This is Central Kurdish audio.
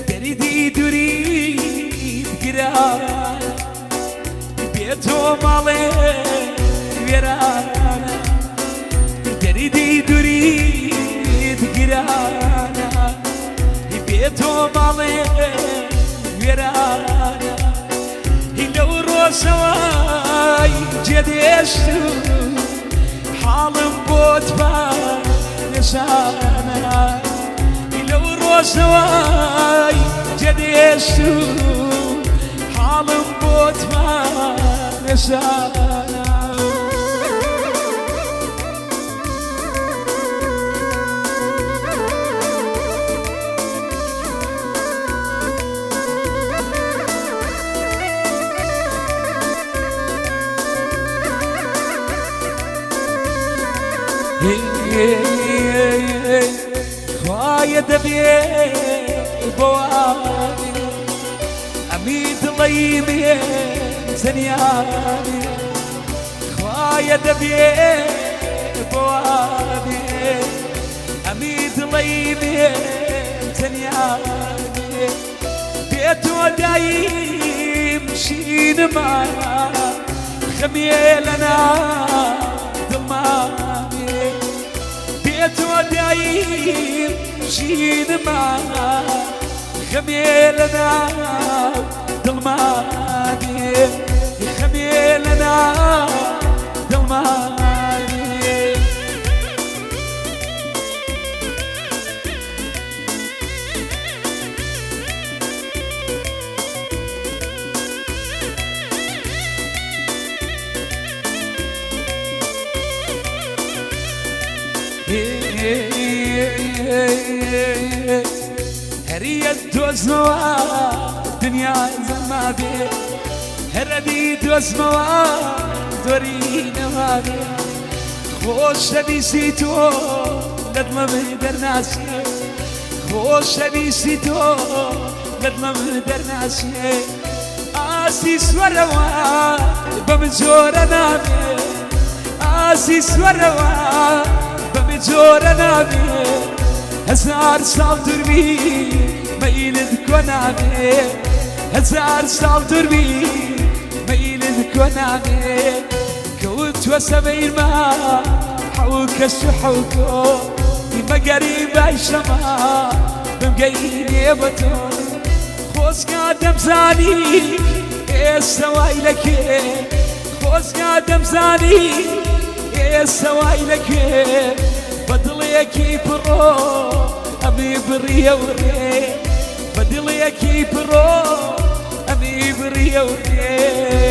تريدي تريد قرانا بيتو مالي ورانا تريدي تريد قرانا بيتو مالي ورانا لو روسواي جديشتو حال بوت بانشانا لو روسواي جديشتو حال بوت بانشانا خوايا دبي بوابي أميد ضيمي زنياني خوايا دبي بوابي أميد ضيمي زنياني بيت ودايم شين معنا خميلنا ضماني بيت ودايم شين معنا خميلنا ضماني خميلنا ضماني هريت دوزموا دنيا زمادي هردي دوزموا دورينا مادي خوش بيسيتو لدما بدر ناسي خوش بيسيتو لدما بدر ناسي آسي سوروا بمجورة نامي آسي سوروا بمجورة نامي هزار سال دربي ما يلدك ونامي هزار سال دربي ما يلدك ونامي كوت وسبيل ما حوك السحوكو ما قريب عيشما بمقيني بطو خوز قادم زاني ايه سواي لك خوز قادم زاني ايه سواي لك بدليكي برو أمي بريا وري بدليكي برو أمي بريا وري